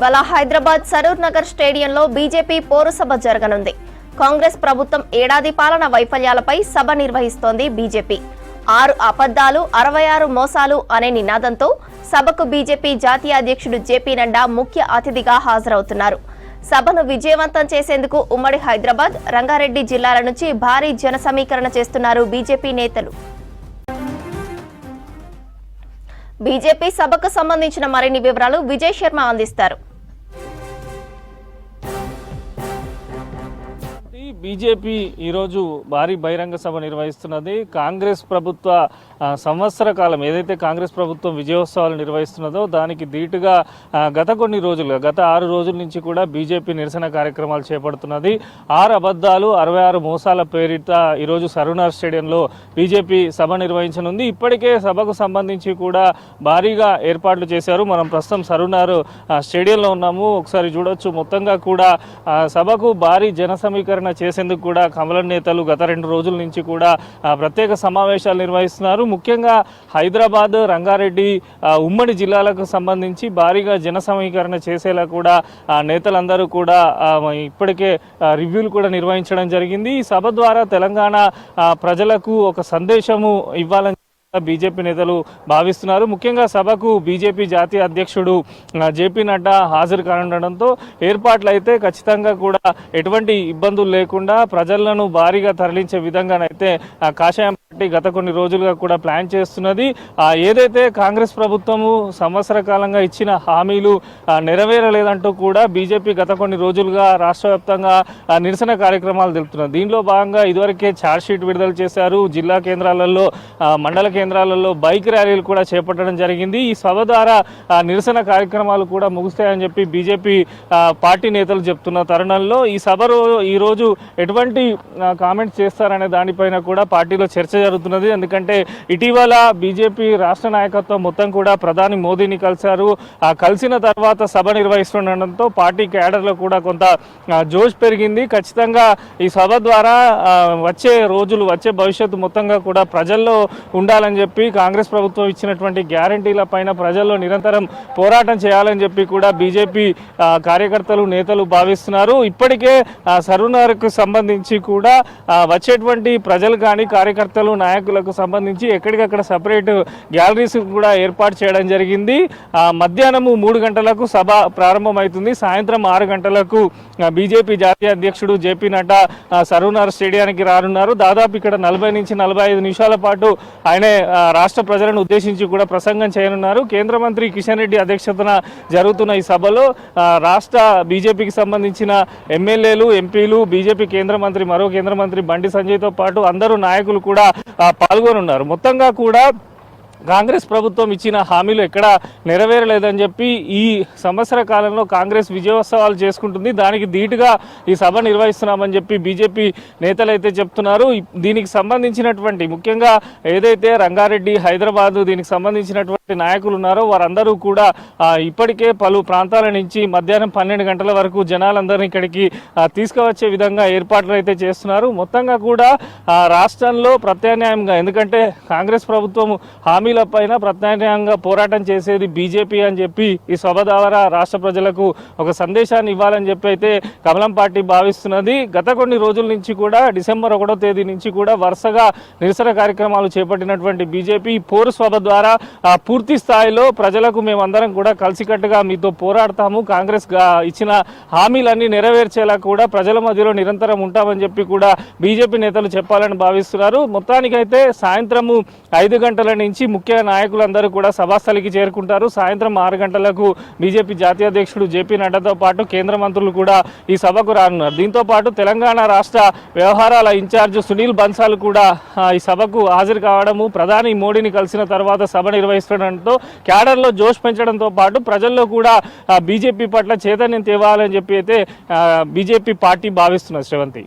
ఇవాళ హైదరాబాద్ సరూర్ నగర్ స్టేడియంలో బీజేపీ పౌరసభ జరగనుంది. కాంగ్రెస్ ప్రభుత్వం ఏడాది పాలన వైఫల్యాలపై సభ నిర్వహిస్తోంది బీజేపీ. 6 అబద్దాలు 66 మోసాలు అనే నినాదంతో సభకు బీజేపీ జాతీయ అధ్యక్షుడు జేపీ నడ్డా ముఖ్య అతిథిగా హాజరవుతున్నారు. సభను విజయవంతం చేసేందుకు ఉమ్మడి హైదరాబాద్, రంగారెడ్డి జిల్లాల నుంచి భారీ జన సమీకరణ చేస్తున్నారు బీజేపీ నేతలు. బీజేపీ సభకు సంబంధించిన మరిన్ని వివరాలు విజయ్ శర్మ అందిస్తారు. బీజేపీ ఈరోజు భారీ బహిరంగ సభ నిర్వహిస్తున్నది. కాంగ్రెస్ ప్రభుత్వ సంవత్సర కాలం ఏదైతే కాంగ్రెస్ ప్రభుత్వం విజయోత్సవాలు నిర్వహిస్తున్నదో దానికి ధీటుగా గత 6 రోజుల నుంచి కూడా బీజేపీ నిరసన కార్యక్రమాలు చేపడుతున్నది. 6 అబద్దాలు 66 మోసాల పేరిట ఈరోజు సరూర్ స్టేడియంలో బీజేపీ సభ నిర్వహించనుంది. ఇప్పటికే సభకు సంబంధించి కూడా భారీగా ఏర్పాట్లు చేశారు. మనం ప్రస్తుతం సరూర్ స్టేడియంలో ఉన్నాము. ఒకసారి చూడొచ్చు. మొత్తంగా కూడా సభకు భారీ జన సమీకరణ చేసేందుకు కూడా కమలం నేతలు గత 2 రోజుల నుంచి కూడా ప్రత్యేక సమావేశాలు నిర్వహిస్తున్నారు. ముఖ్యంగా హైదరాబాద్, రంగారెడ్డి ఉమ్మడి జిల్లాలకు సంబంధించి భారీగా జన సమీకరణ చేసేలా కూడా నేతలందరూ కూడా ఇప్పటికే రివ్యూలు కూడా నిర్వహించడం జరిగింది. ఈ సభ ద్వారా తెలంగాణ ప్రజలకు ఒక సందేశము ఇవ్వాలని బీజేపీ నేతలు భావిస్తున్నారు. ముఖ్యంగా సభకు బీజేపీ జాతీయ అధ్యక్షుడు జేపీ నడ్డా హాజరు కానుండడంతో ఏర్పాట్లు అయితే ఖచ్చితంగా కూడా ఎటువంటి ఇబ్బందులు లేకుండా ప్రజలను భారీగా తరలించే విధంగానైతే కాషాయం పార్టీ గత కొన్ని రోజులుగా కూడా ప్లాన్ చేస్తున్నది. ఏదైతే కాంగ్రెస్ ప్రభుత్వము సంవత్సర కాలంగా ఇచ్చిన హామీలు నెరవేరలేదంటూ కూడా బీజేపీ గత కొన్ని రోజులుగా రాష్ట్ర వ్యాప్తంగా నిరసన కార్యక్రమాలు తెలుపుతున్నారు. దీనిలో భాగంగా ఇదివరకే ఛార్జ్షీట్ విడుదల చేశారు. జిల్లా కేంద్రాలలో, మండల కేంద్రాలలో బైక్ ర్యాలీలు కూడా చేపట్టడం జరిగింది. ఈ సభ ద్వారా నిరసన కార్యక్రమాలు కూడా ముగుస్తాయని చెప్పి బీజేపీ పార్టీ నేతలు చెప్తున్న తరుణంలో ఈ సభ ఈరోజు ఎటువంటి కామెంట్స్ చేస్తారనే దానిపైన కూడా పార్టీలో చర్చ జరుగుతున్నది. ఎందుకంటే ఇటీవల బీజేపీ రాష్ట్ర నాయకత్వం మొత్తం కూడా ప్రధాని మోదీని కలిశారు. కలిసిన తర్వాత సభ నిర్వహిస్తుండడంతో పార్టీ క్యాడర్లో కూడా కొంత జోష్ పెరిగింది. ఖచ్చితంగా ఈ సభ ద్వారా వచ్చే భవిష్యత్తు మొత్తంగా కూడా ప్రజల్లో ఉండాలని చెప్పి కాంగ్రెస్ ప్రభుత్వం ఇచ్చినటువంటి గ్యారంటీల పైన ప్రజల్లో నిరంతరం పోరాటం చేయాలని చెప్పి కూడా బీజేపీ కార్యకర్తలు, నేతలు భావిస్తున్నారు. ఇప్పటికే సరూర్కు సంబంధించి కూడా వచ్చేటువంటి ప్రజలు కానీ కార్యకర్తలు, నాయకులకు సంబంధించి ఎక్కడికక్కడ సపరేట్ గ్యాలరీస్ కూడా ఏర్పాటు చేయడం జరిగింది. మధ్యాహ్నము 3 గంటలకు సభ ప్రారంభమవుతుంది. సాయంత్రం 6 గంటలకు బీజేపీ జాతీయ అధ్యక్షుడు జేపీ నడ్డా సరూర్ స్టేడియానికి రానున్నారు. దాదాపు ఇక్కడ 40 నుంచి 45 నిమిషాల పాటు ఆయనే రాష్ట్ర ప్రజలను ఉద్దేశించి కూడా ప్రసంగం చేయనున్నారు. కేంద్ర మంత్రి కిషన్ రెడ్డి అధ్యక్షతన జరుగుతున్న ఈ సభలో రాష్ట్ర బీజేపీకి సంబంధించిన ఎమ్మెల్యేలు, ఎంపీలు, బీజేపీ మరో కేంద్ర మంత్రి బండి సంజయ్తో పాటు అందరూ నాయకులు కూడా పాల్గొనున్నారు. మొత్తంగా కూడా కాంగ్రెస్ ప్రభుత్వం ఇచ్చిన హామీలు ఎక్కడా నెరవేరలేదని చెప్పి ఈ సంవత్సర కాలంలో కాంగ్రెస్ విజయోత్సవాలు చేసుకుంటుంది. దానికి ధీటుగా ఈ సభ నిర్వహిస్తున్నామని చెప్పి బీజేపీ నేతలు అయితే చెప్తున్నారు. దీనికి సంబంధించినటువంటి ముఖ్యంగా ఏదైతే రంగారెడ్డి, హైదరాబాద్ దీనికి సంబంధించినటువంటి నాయకులు ఉన్నారో వారందరూ కూడా ఇప్పటికే పలు ప్రాంతాల నుంచి మధ్యాహ్నం 12 గంటల వరకు జనాలందరినీ ఇక్కడికి తీసుకువచ్చే విధంగా ఏర్పాట్లు అయితే చేస్తున్నారు. మొత్తంగా కూడా రాష్ట్రంలో ప్రత్యామ్నాయంగా, ఎందుకంటే కాంగ్రెస్ ప్రభుత్వం హామీ పైన ప్రత్యామ్నాయంగా పోరాటం చేసేది బీజేపీ అని చెప్పి ఈ సభ ద్వారా రాష్ట్ర ప్రజలకు ఒక సందేశాన్ని ఇవ్వాలని చెప్పి అయితే కమలం పార్టీ భావిస్తున్నది. గత కొన్ని రోజుల నుంచి కూడా డిసెంబర్ 1వ తేదీ నుంచి కూడా వరుసగా నిరసన కార్యక్రమాలు చేపట్టినటువంటి బీజేపీ పౌర సభ ద్వారా పూర్తి స్థాయిలో ప్రజలకు మేమందరం కూడా కలిసికట్టుగా మీతో పోరాడతాము, కాంగ్రెస్ ఇచ్చిన హామీలన్నీ నెరవేర్చేలా కూడా ప్రజల మధ్యలో నిరంతరం ఉంటామని చెప్పి కూడా బీజేపీ నేతలు చెప్పాలని భావిస్తున్నారు. మొత్తానికైతే సాయంత్రము 5 గంటల నుంచి ముఖ్య నాయకులందరూ కూడా సభాస్థలికి చేరుకుంటారు. సాయంత్రం 6 గంటలకు బీజేపీ జాతీయ అధ్యక్షుడు జేపీ నడ్డాతో పాటు కేంద్ర మంత్రులు కూడా ఈ సభకు రానున్నారు. దీంతో పాటు తెలంగాణ రాష్ట్ర వ్యవహారాల ఇన్ఛార్జ్ సునీల్ బన్సాల్ కూడా ఈ సభకు హాజరు కావడము, ప్రధాని మోడీని కలిసిన తర్వాత సభ నిర్వహిస్తుండడంతో క్యాడర్లో జోష్ పెంచడంతో పాటు ప్రజల్లో కూడా బీజేపీ పట్ల చైతన్యం తేవాలని చెప్పి అయితే బీజేపీ పార్టీ భావిస్తున్నారు. శ్రవంతి.